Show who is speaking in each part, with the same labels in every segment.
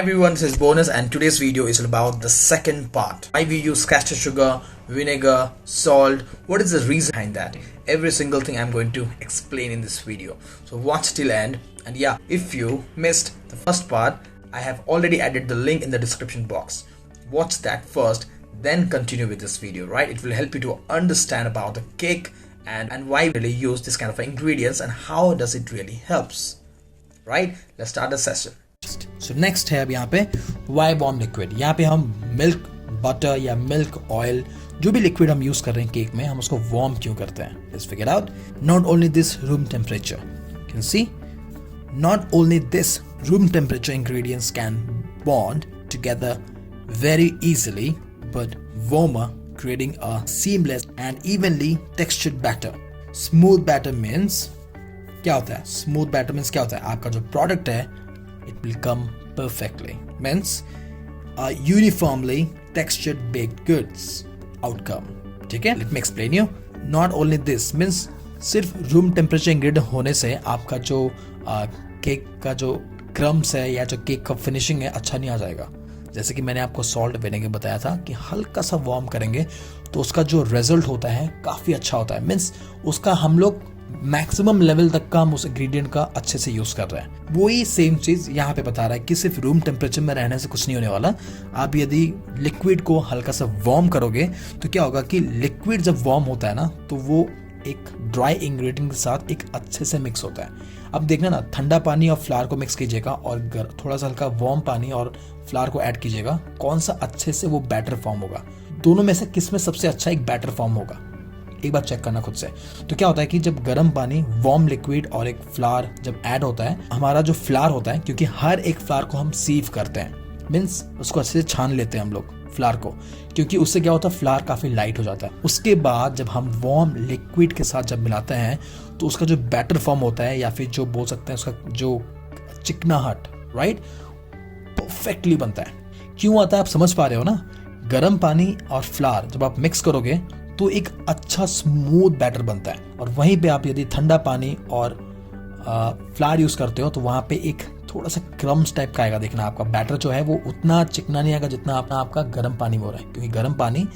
Speaker 1: Hi everyone, this is Bonus and today's video is about the second part. Why we use caster sugar, vinegar, salt, what is the reason behind that? Every single thing I'm going to explain in this video. So watch till end, and yeah, if you missed the first part, I have already added the link in the description box. Watch that first, then continue with this video, right? It will help you to understand about the cake and why we really use this kind of ingredients and how does it really helps. Right? Let's start the session.
Speaker 2: So next है अब यहाँ पे Y warm liquid. यहाँ पे हम milk butter या milk oil जो भी लिक्विड हम यूज कर रहे हैं केक में, हम उसको वार्म क्यों करते हैं? Let's figure out. Not only this room temperature, can see, not only this room temperature ingredients can bond together very easily, but warmer, creating a seamless and evenly textured batter. Smooth batter means क्या होता है? Smooth batter means क्या होता है? आपका जो product है, it will come perfectly. Means a uniformly textured baked goods outcome. ठीक है? Let me explain you. Not only this means सिर्फ room temperature ingredient होने से आपका जो केक का जो क्रम्स है या जो केक का फिनिशिंग है अच्छा नहीं आ जाएगा. जैसे कि मैंने आपको सॉल्ट विनेगर बताया था कि हल्का सा वार्म करेंगे तो उसका जो रिजल्ट होता है काफ़ी अच्छा होता है. मीन्स उसका हम लोग मैक्सिमम लेवल तक का हम उस इंग्रेडिएंट का अच्छे से यूज़ कर रहे हैं. वही सेम चीज़ यहाँ पे बता रहा है कि सिर्फ रूम टेम्परेचर में रहने से कुछ नहीं होने वाला. आप यदि लिक्विड को हल्का सा वार्म करोगे तो क्या होगा कि लिक्विड जब वार्म होता है ना तो वो एक ड्राई इंग्रेडिएंट के साथ एक अच्छे से मिक्स होता है. अब देखना ना, ठंडा पानी और फ्लावर को मिक्स कीजिएगा और थोड़ा सा हल्का वार्म पानी और फ्लावर को ऐड कीजिएगा, कौन सा अच्छे से वो बैटर फॉर्म होगा? दोनों में से किस में सबसे अच्छा एक बैटर फॉर्म होगा? एक बार चेक करना खुद से. तो क्या होता है कि जब गर्म पानी, वार्म लिक्विड और एक फ्लावर जब ऐड होता है, हमारा जो फ्लावर होता है, क्योंकि हर एक फ्लावर को हम सीव करते हैं, मीन्स उसको अच्छे से छान लेते हैं हम लोग फ्लावर को, क्योंकि उससे क्या होता है फ्लावर काफ़ी लाइट हो जाता है. उसके बाद जब हम वार्म लिक्विड के साथ जब मिलाते हैं तो उसका जो बैटर फॉर्म होता है या फिर जो बोल सकते हैं उसका जो चिकनाहट, राइट, परफेक्टली बनता है. क्यों आता है आप समझ पा रहे हो ना? गर्म पानी और फ्लावर जब आप मिक्स करोगे तो एक अच्छा स्मूथ बैटर बनता है. और वहीं पे आप यदि ठंडा पानी और फ्लावर यूज करते हो तो वहाँ पे एक थोड़ा सा क्रम्स टाइप का आएगा. देखना आपका बैटर जो है वो उतना चिकना नहीं आएगा जितना आपका गर्म पानी में हो रहा है, क्योंकि गर्म पानी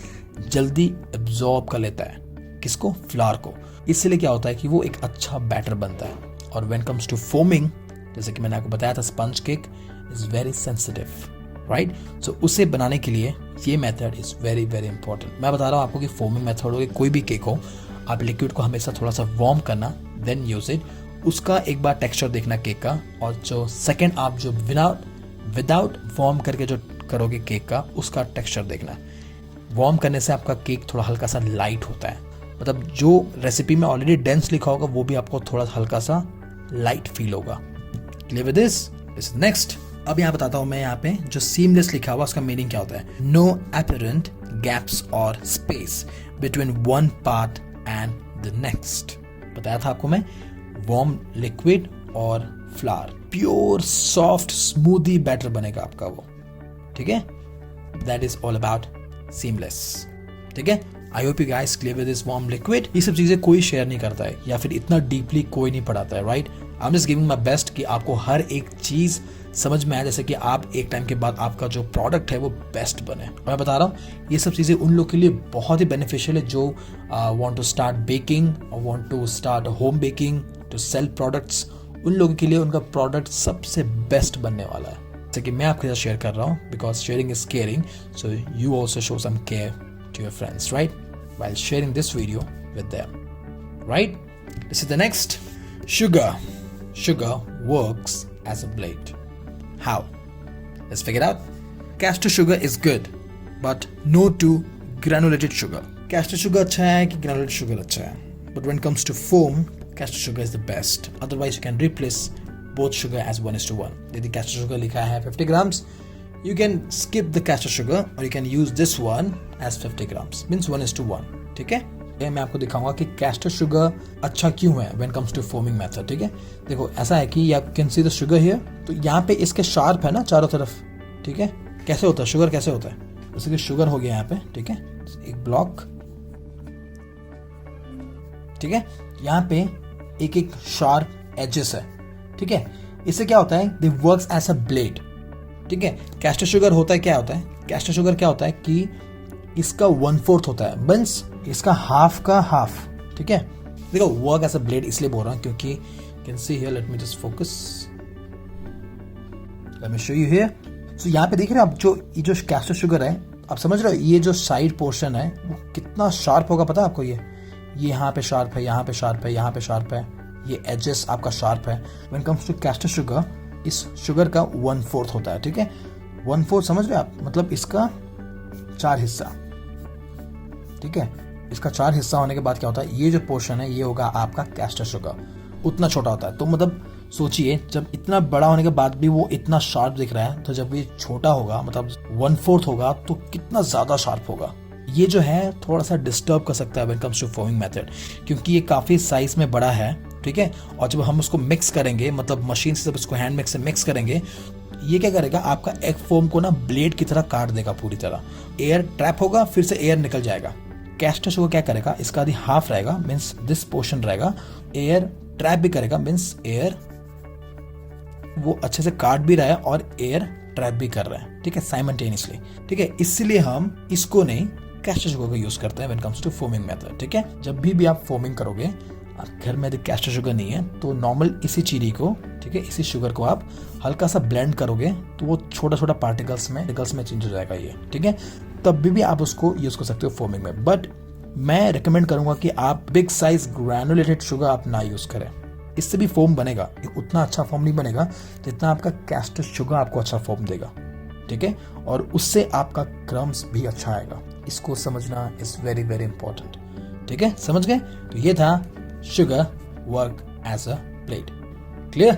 Speaker 2: जल्दी एब्जॉर्ब कर लेता है किसको? फ्लावर को. इसलिए क्या होता है कि वो एक अच्छा बैटर बनता है. और व्हेन कम्स टू फोमिंग, जैसे कि मैंने आपको बताया था, sponge cake is very sensitive, right. So उसे बनाने के लिए ये method is very very important. मैं बता रहा हूँ आपको कि फोमिंग मेथड हो, कोई भी केक हो, आप लिक्विड को हमेशा थोड़ा सा वार्म करना, देन यूज इट. उसका एक बार टेक्सचर देखना केक का, और जो सेकंड आप जो विदाउट वार्म करके जो करोगे केक का, उसका टेक्सचर देखना. वार्म करने से आपका केक थोड़ा हल्का सा लाइट होता है, मतलब जो रेसिपी में ऑलरेडी डेंस लिखा होगा वो भी आपको थोड़ा हल्का सा लाइट फील होगा. Clear with this? Is next. अब यहाँ बताता हूँ मैं, यहाँ पे जो सीमलेस लिखा हुआ उसका मीनिंग क्या होता है? नो अपरेंट गैप्स और space between one part and the next. बताया था आपको मैं, वार्म लिक्विड और flour, pure soft smoothie batter बनेगा आपका वो. ठीक है? That is all about seamless. ठीक है? I hope you guys clear with this warm liquid. ये सब चीजें कोई शेयर नहीं करता है या फिर इतना डीपली कोई नहीं पढ़ाता है, right. I am just giving my best कि आपको हर एक चीज समझ में आए, जैसे कि आप एक टाइम के बाद आपका जो प्रोडक्ट है वो बेस्ट बने. मैं बता रहा हूँ ये सब चीज़ें उन लोग के लिए बहुत ही बेनिफिशियल है जो वांट टू स्टार्ट बेकिंग और want to start home baking to sell products. उन लोगों के लिए उनका प्रोडक्ट सबसे बेस्ट बनने वाला है. जैसे कि मैं आपके साथ शेयर कर रहा हूँ, because sharing is caring, so you also show some care to your friends, right, while sharing this video with them, right? This is the next. Sugar works as a blade. How? Let's figure it out. Castor sugar is good, but no to granulated sugar. Castor sugar अच्छा है कि granulated sugar अच्छा है? But when it comes to foam, castor sugar is the best. Otherwise, you can replace both sugar as 1:1. यदि castor sugar लिखा है 50 grams, you can skip the castor sugar or you can use this one as 50 grams. Means 1:1. ठीक है? ये मैं आपको दिखाऊंगा कि castor sugar अच्छा क्यों है when comes to foaming method. ठीक है? देखो ऐसा है कि you can see the sugar here. तो यहाँ पे इसके शार्प है ना चारों तरफ. ठीक है? कैसे होता है शुगर? कैसे होता है? जैसे कि शुगर हो गया यहाँ पे. ठीक है? एक ब्लॉक. ठीक है? यहाँ पे एक एक शार्प एजेस है. ठीक है? इससे क्या होता है? They works as a blade. ठीक है। कैस्टर शुगर होता है, क्या होता है कैस्टर शुगर, क्या होता है कि इसका 1/4 होता है, मीन्स इसका हाफ का हाफ, ठीक है। देखो वर्क एज अ ब्लेड इसलिए बोल रहा हूँ क्योंकि can see here, let me just focus, let me show you here. So यहाँ पे देख रहे हैं आप, ये जो कैस्टर शुगर है, आप समझ रहे हो ये जो साइड पोर्शन है वो कितना शार्प होगा, पता है आपको? ये यहाँ पे शार्प है, यहाँ पे शार्प है, यहाँ पे शार्प है, ये एजेस आपका शार्प है। When comes to caster sugar, इस शुगर का 1/4 होता है, ठीक है। 1/4 समझ रहे हैं आप, मतलब इसका 4 हिस्सा, ठीक है। इसका 4 हिस्सा होने के बाद क्या होता है, ये जो पोर्शन है ये होगा आपका कैस्टर शुगर, उतना छोटा होता है। तो मतलब सोचिए, जब इतना बड़ा होने के बाद भी वो इतना शार्प दिख रहा है, तो जब ये छोटा होगा मतलब 1/4 होगा तो कितना ज्यादा शार्प होगा। ये जो है थोड़ा सा डिस्टर्ब कर सकता है when comes to foaming method, क्योंकि ये काफी साइज में बड़ा है, ठीक है। और जब हम उसको मिक्स करेंगे, मतलब मशीन से जब इसको हैंड मिक्स से मिक्स करेंगे, ये क्या करेगा, आपका एग फोम को ना ब्लेड की तरह काट देगा पूरी तरह। एयर ट्रैप होगा, फिर से एयर निकल जाएगा। कैस्टर शुगर क्या करेगा, इसका आदि हाफ रहेगा, मीन्स दिस पोर्शन रहेगा, एयर ट्रैप भी करेगा, मीन्स एयर वो अच्छे से काट भी रहा है और एयर ट्रैप भी कर रहा है, ठीक है, साइमल्टेनियसली, ठीक है। इसलिए हम इसको नहीं कैस्टर शुगर का यूज करते हैं when comes to foaming method, ठीक है। जब भी आप फोमिंग करोगे, घर में यदि कैस्टर शुगर नहीं है तो नॉर्मल इसी चीनी को, ठीक है, इसी शुगर को आप हल्का सा ब्लेंड करोगे तो वो छोटा छोटा पार्टिकल्स में चेंज हो जाएगा ये, ठीक है। तब भी आप उसको यूज कर सकते हो फोमिंग में, बट मैं रिकमेंड करूंगा कि आप बिग साइज ग्रैनुलेटेड शुगर आप ना यूज करें। इससे भी फोम बनेगा, उतना अच्छा फोम नहीं बनेगा जितना आपका कैस्टर शुगर आपको अच्छा फोम देगा, ठीक है। और उससे आपका क्रम्स भी अच्छा आएगा। इसको समझना इज वेरी वेरी इंपॉर्टेंट, ठीक है, समझ गए? तो ये था sugar work as a blade, clear?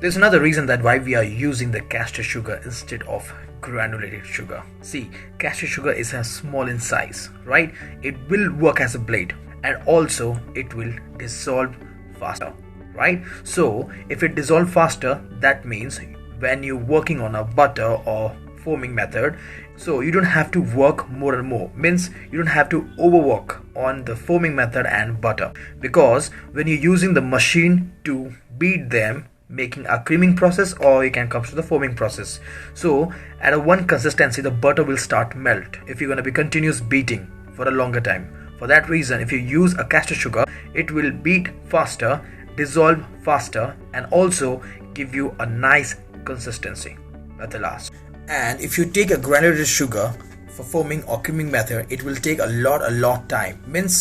Speaker 1: There's another reason that why we are using the castor sugar instead of granulated sugar. See, castor sugar is small in size, right? It will work as a blade, and also it will dissolve faster, right? So if it dissolves faster, that means when you're working on a butter or foaming method, so you don't have to work more and more, means you don't have to overwork on the foaming method and butter, because when you're using the machine to beat them, making a creaming process, or you can come to the foaming process, so at a one consistency the butter will start melt if you're going to be continuous beating for a longer time. For that reason, if you use a castor sugar, it will beat faster, dissolve faster, and also give you a nice consistency at the last. And if you take a granulated sugar for foaming or creaming method, it will take a lot time, means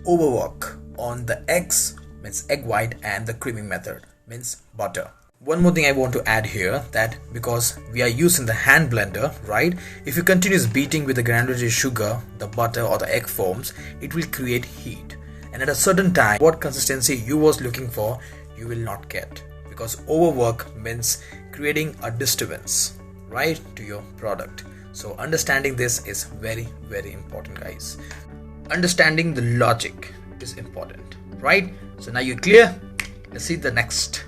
Speaker 1: overwork on the eggs, means egg white, and the creaming method, means butter. One more thing I want to add here, that because we are using the hand blender, right, if you continue beating with the granulated sugar, the butter or the egg foams, it will create heat, and at a certain time what consistency you was looking for you will not get, because overwork means creating a disturbance, right, to your product. So understanding this is very very important, guys. Understanding the logic is important, right? So now you're clear. Let's see the next.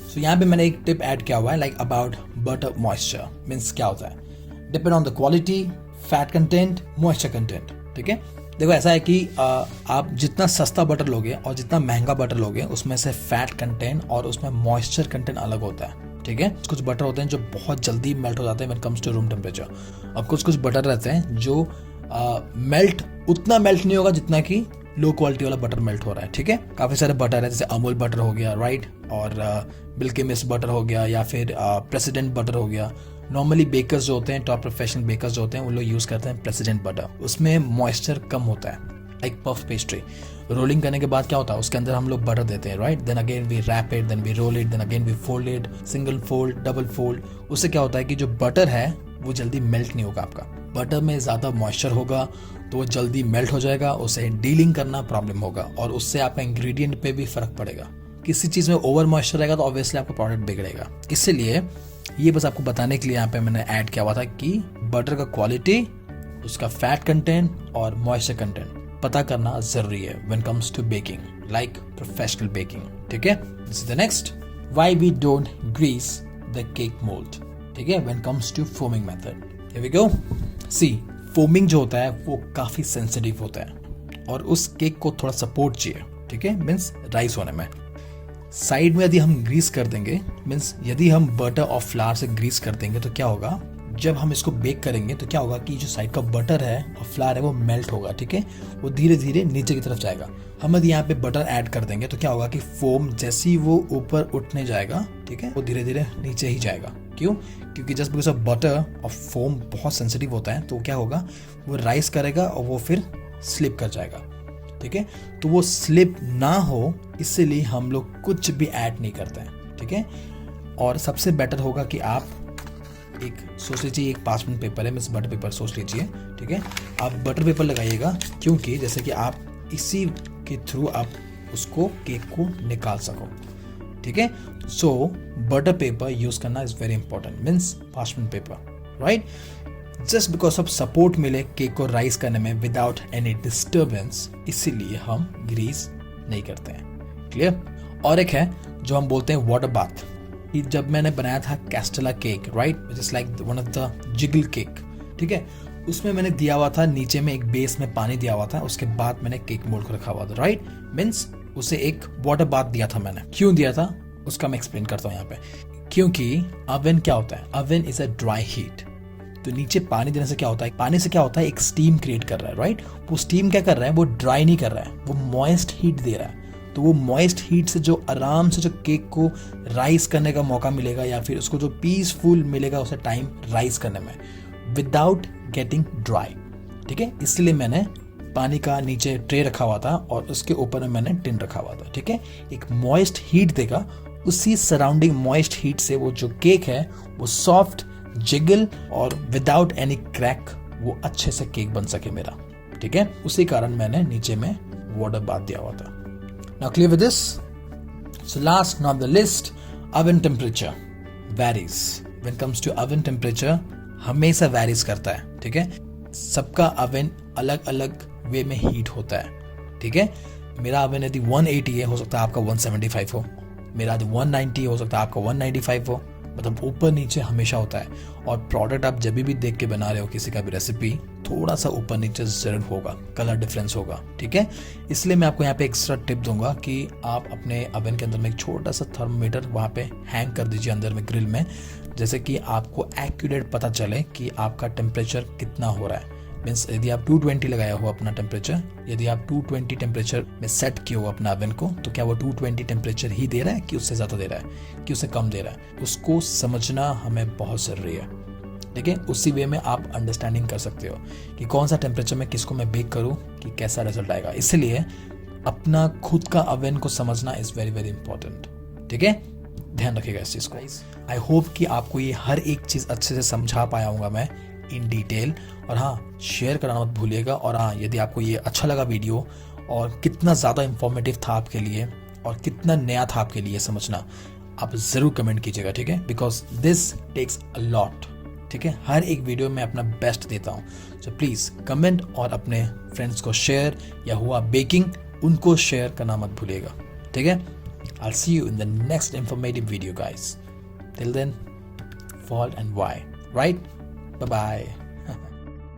Speaker 2: So यहाँ पे मैंने एक tip add किया हुआ है, like about butter moisture, means क्या होता है, depend on the quality, fat content, moisture content, ठीक है। देखो ऐसा है कि आप जितना सस्ता बटर लोगे और जितना महंगा बटर लोगे, उसमें से फैट कंटेंट और उसमें मॉइस्चर कंटेंट अलग होता है, ठीक है। कुछ बटर होते हैं जो बहुत जल्दी मेल्ट हो जाते हैं when comes to room temperature, और कुछ बटर रहते हैं जो उतना मेल्ट नहीं होगा जितना कि लो क्वालिटी वाला बटर मेल्ट हो रहा है, ठीक है। काफ़ी सारे बटर है, जैसे अमूल बटर हो गया, राइट, और मिल्की मिस्ट बटर हो गया, या फिर प्रेसिडेंट बटर हो गया। नॉर्मली बेकर्स जो होते हैं, टॉप प्रोफेशनल बेकर्स जो होते हैं, वो लोग यूज़ करते हैं प्रेसिडेंट बटर। उसमें मॉइस्चर कम होता है, लाइक पफ पेस्ट्री। रोलिंग करने के बाद क्या होता है, उसके अंदर हम लोग बटर देते हैं, right, then again we wrap it, then we roll it, then again we fold it, single fold, double fold. उससे क्या होता है कि जो बटर है वो जल्दी मेल्ट नहीं होगा आपका। बटर में ज़्यादा मॉइस्चर होगा तो वो जल्दी मेल्ट हो जाएगा, उसे डीलिंग करना प्रॉब्लम होगा, और उससे आपका इंग्रेडिएंट पे भी फर्क पड़ेगा। किसी चीज़ में ओवर मॉइस्चर रहेगा तो ऑब्वियसली आपका प्रोडक्ट बिगड़ेगा। इसलिए ये बस आपको बताने के लिए यहाँ पे मैंने ऐड किया हुआ था कि बटर का क्वालिटी, उसका फैट कंटेंट और मॉइस्चर कंटेंट पता करना ज़रूरी है when comes to baking, like professional baking, ठीक है। This is the next, why we don't grease the cake mould, ठीक है, when comes to foaming method. Here we go. See, foaming जो होता है वो काफ़ी सेंसिटिव होता है और उस केक को थोड़ा सपोर्ट चाहिए, ठीक है, मीन्स राइस होने में। साइड में यदि हम ग्रीस कर देंगे, मीन्स यदि हम बटर और फ्लावर से ग्रीस कर देंगे तो क्या होगा, जब हम इसको बेक करेंगे तो क्या होगा कि जो साइड का बटर है और फ्लावर है वो मेल्ट होगा, ठीक है, वो धीरे धीरे नीचे की तरफ जाएगा। हम यदि यहाँ पे बटर ऐड कर देंगे तो क्या होगा कि फोम जैसे ही वो ऊपर उठने जाएगा, ठीक है, वो धीरे धीरे नीचे ही जाएगा। क्यों? क्योंकि जस्ट बिकॉज ऑफ बटर और फोम बहुत सेंसिटिव होता है, तो क्या होगा, वो राइज करेगा और वो फिर स्लिप कर जाएगा, ठीक है। तो वो स्लिप ना हो इसलिए हम लोग कुछ भी ऐड नहीं करते हैं, ठीक है। और सबसे बेटर होगा कि आप एक सोच लीजिए, एक पार्चमेंट पेपर है, मीन्स बटर पेपर सोच लीजिए, ठीक है। आप बटर पेपर लगाइएगा, क्योंकि जैसे कि आप इसी के थ्रू आप उसको केक को निकाल सको, ठीक है। सो बटर पेपर यूज करना is very important, means parchment paper, right. Just because of support मिले केक को राइज करने में विदाउट एनी डिस्टर्बेंस, इसीलिए हम ग्रीस नहीं करते हैं। क्लियर? और एक है जो हम बोलते हैं वाटर बाथ। जब मैंने बनाया था castella cake, right, which is like one of the jiggle cake, ठीक है, उसमें मैंने दिया हुआ था नीचे में एक बेस में पानी दिया हुआ था, उसके बाद मैंने केक मोल्ड को रखा हुआ था, राइट, मीन्स उसे एक वाटर बाथ दिया था मैंने। क्यों दिया था उसका मैं एक्सप्लेन करता हूँ यहाँ पे। क्योंकि अवन क्या होता है, oven is a dry heat, तो नीचे पानी देने से क्या होता है, पानी से क्या होता है, एक स्टीम क्रिएट कर रहा है, राइट। वो स्टीम क्या कर रहा है, वो ड्राई नहीं कर रहा है, वो मॉइस्ट हीट दे रहा है। तो वो मॉइस्ट हीट से जो आराम से जो केक को राइज करने का मौका मिलेगा, या फिर उसको जो पीसफुल मिलेगा उसे टाइम राइज करने में, विदाउट गेटिंग ड्राई, ठीक है। इसलिए मैंने पानी का नीचे ट्रे रखा हुआ था और उसके ऊपर में मैंने टिन रखा हुआ था, ठीक है। एक मॉइस्ट हीट देगा, उसी सराउंडिंग मॉइस्ट हीट से वो जो केक है वो सॉफ्ट, जिगल और विदाउट एनी क्रैक वो अच्छे से केक बन सके मेरा, ठीक है। उसी कारण मैंने नीचे में वाटर बाथ दिया हुआ था। Now clear with this? So last not the least, oven temperature varies. When comes to oven temperature, हमेशा varies करता है, ठीक है। सबका oven अलग अलग वे में हीट होता है, ठीक है। मेरा oven यदि 180 है, हो सकता है आपका 175 हो, मेरा यदि 190 हो सकता है आपका 195 हो, मतलब ऊपर नीचे हमेशा होता है। और प्रोडक्ट आप जब भी देख के बना रहे हो किसी का भी रेसिपी, थोड़ा सा ऊपर नीचे जरूर होगा, कलर डिफरेंस होगा, ठीक है। इसलिए मैं आपको यहाँ पे एक्स्ट्रा टिप दूंगा कि आप अपने अवन के अंदर में एक छोटा सा थर्मोमीटर वहाँ पे हैंग कर दीजिए अंदर में ग्रिल में, जैसे कि आपको एक्यूरेट पता चले कि आपका टेम्परेचर कितना हो रहा है। मीन्स यदि आप 220 लगाया हो अपना टेम्परेचर, यदि आप 220 टेम्परेचर में सेट किए हो अपना अवन को, तो क्या वो 220 टेम्परेचर ही दे रहा है कि उससे ज़्यादा दे रहा है कि उससे कम दे रहा है, उसको समझना हमें बहुत ज़रूरी है, ठीक है। उसी वे में आप अंडरस्टैंडिंग कर सकते हो कि कौन सा टेम्परेचर में किसको मैं बेक करूँ कि कैसा रिजल्ट आएगा। इसलिए अपना खुद का अवन को समझना इज़ वेरी वेरी इंपॉर्टेंट, ठीक है। ध्यान रखिएगा इस चीज़ को। आई होप कि आपको ये हर एक चीज़ अच्छे से समझा पाया हूँगा मैं इन डिटेल। और हाँ, शेयर करना मत भूलिएगा। और हाँ, यदि आपको ये अच्छा लगा वीडियो और कितना ज़्यादा इंफॉर्मेटिव था आपके लिए और कितना नया था आपके लिए समझना, आप ज़रूर कमेंट कीजिएगा, ठीक है, because this takes a lot, ठीक है। हर एक वीडियो में अपना बेस्ट देता हूँ, सो प्लीज़ कमेंट और अपने फ्रेंड्स को शेयर, या हुआ बेकिंग उनको शेयर करना मत भूलिएगा, ठीक है। I'll see you in the next informative video, guys. Till then, fall and why, right? Bye-bye.